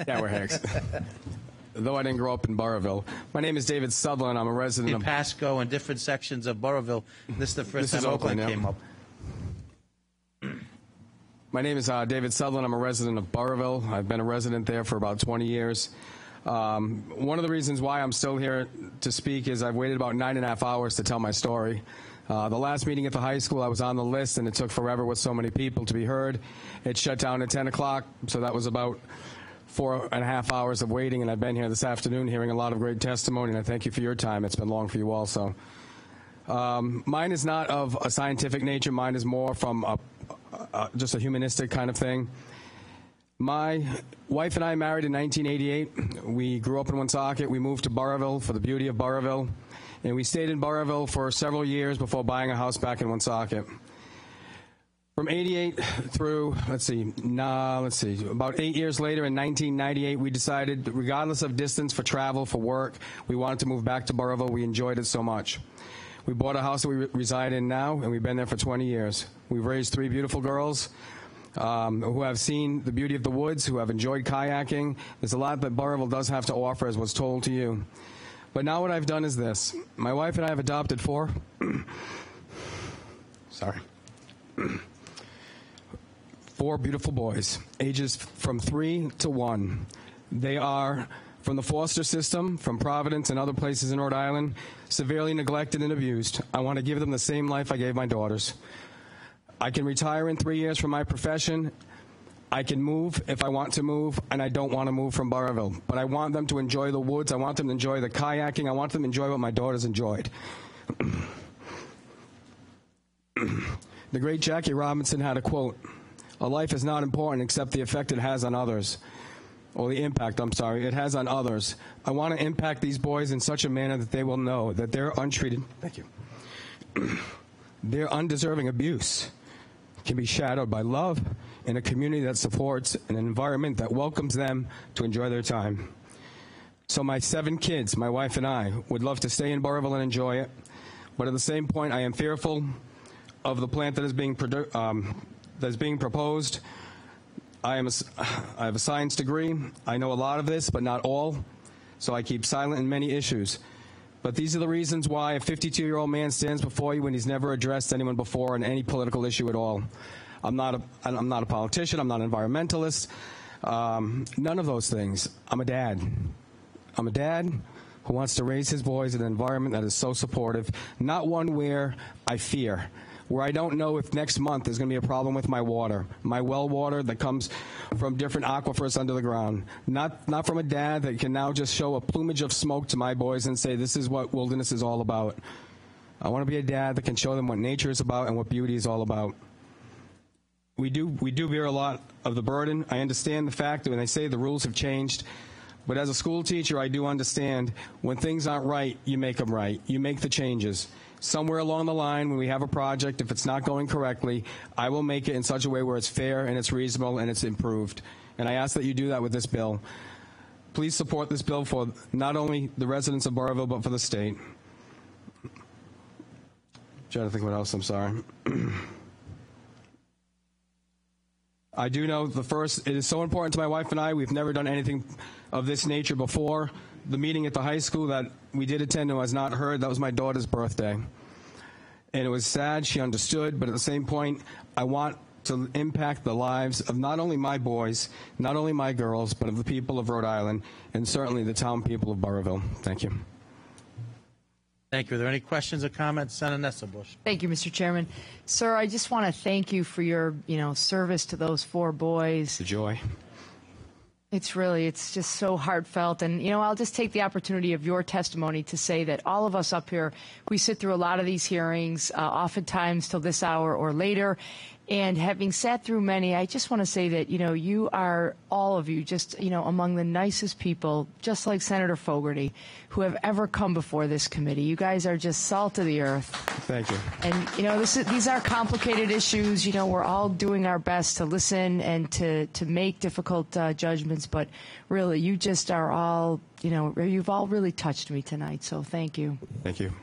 Yeah, we're Hicks. Though I didn't grow up in Barville. My name is David Sutherland. I'm a resident of Pasco and different sections of Barville. This is the first time Oakland came up. My name is David Sutherland. I'm a resident of Barville. I've been a resident there for about 20 years. One of the reasons why I'm still here to speak is I've waited about 9.5 hours to tell my story. The last meeting at the high school, I was on the list, and it took forever with so many people to be heard. It shut down at 10 o'clock, so that was about 4.5 hours of waiting, and I've been here this afternoon hearing a lot of great testimony, and I thank you for your time. It's been long for you also. Mine is not of a scientific nature. Mine is more from just a humanistic kind of thing. My wife and I married in 1988. We grew up in Woonsocket. We moved to Barville for the beauty of Barville. And we stayed in Barville for several years before buying a house back in Woonsocket. From 88 through, about 8 years later in 1998, we decided, regardless of distance for travel, for work, we wanted to move back to Barville. We enjoyed it so much. We bought a house that we reside in now, and we've been there for 20 years. We've raised 3 beautiful girls who have seen the beauty of the woods, who have enjoyed kayaking. There's a lot that Barville does have to offer, as was told to you. But now what I've done is this. My wife and I have adopted 4 beautiful boys, ages from 3 to 1. They are from the foster system, from Providence and other places in Rhode Island, severely neglected and abused. I want to give them the same life I gave my daughters. I can retire in 3 years from my profession. I can move if I want to move, and I don't want to move from Barville. But I want them to enjoy the woods. I want them to enjoy the kayaking. I want them to enjoy what my daughters enjoyed. The great Jackie Robinson had a quote, "A life is not important except the effect it has on others." Or the impact, it has on others. I want to impact these boys in such a manner that they will know that they're untreated. Thank you. Their undeserving abuse can be shadowed by love in a community that supports an environment that welcomes them to enjoy their time. So my 7 kids, my wife and I, would love to stay in Barville and enjoy it. But at the same point, I am fearful of the plant that is being proposed. I have a science degree. I know a lot of this, but not all. So I keep silent in many issues. But these are the reasons why a 52-year-old man stands before you when he's never addressed anyone before on any political issue at all. I'm not a politician. I'm not an environmentalist. None of those things. I'm a dad. I'm a dad who wants to raise his boys in an environment that is so supportive, not one where I fear, where I don't know if next month there's going to be a problem with my water, my well water that comes from different aquifers under the ground. Not from a dad that can now just show a plumage of smoke to my boys and say, this is what wilderness is all about. I want to be a dad that can show them what nature is about and what beauty is all about. We do bear a lot of the burden. I understand the fact that when they say the rules have changed, but as a school teacher, I do understand when things aren't right, you make them right. You make the changes. Somewhere along the line, when we have a project, if it's not going correctly, I will make it in such a way where it's fair and it's reasonable and it's improved. And I ask that you do that with this bill. Please support this bill for not only the residents of Barville, but for the state. I'm trying to think what else, I'm sorry. I do know it is so important to my wife and I. We've never done anything of this nature before. The meeting at the high school that we did attend and was not heard, that was my daughter's birthday. And it was sad, she understood, but at the same point, I want to impact the lives of not only my boys, not only my girls, but of the people of Rhode Island, and certainly the town people of Barville. Thank you. Thank you. Are there any questions or comments? Senator Anessa Bush. Thank you, Mr. Chairman. Sir, I just want to thank you for your, service to those 4 boys. The joy. It's just so heartfelt. And, I'll just take the opportunity of your testimony to say that all of us up here, we sit through a lot of these hearings, oftentimes till this hour or later. And having sat through many, I just want to say that, you are, all of you, just, among the nicest people, just like Senator Fogarty, who have ever come before this committee. You guys are just salt of the earth. Thank you. And, these are complicated issues. We're all doing our best to listen and to make difficult judgments. But really, you just are all, you've all really touched me tonight. So thank you. Thank you.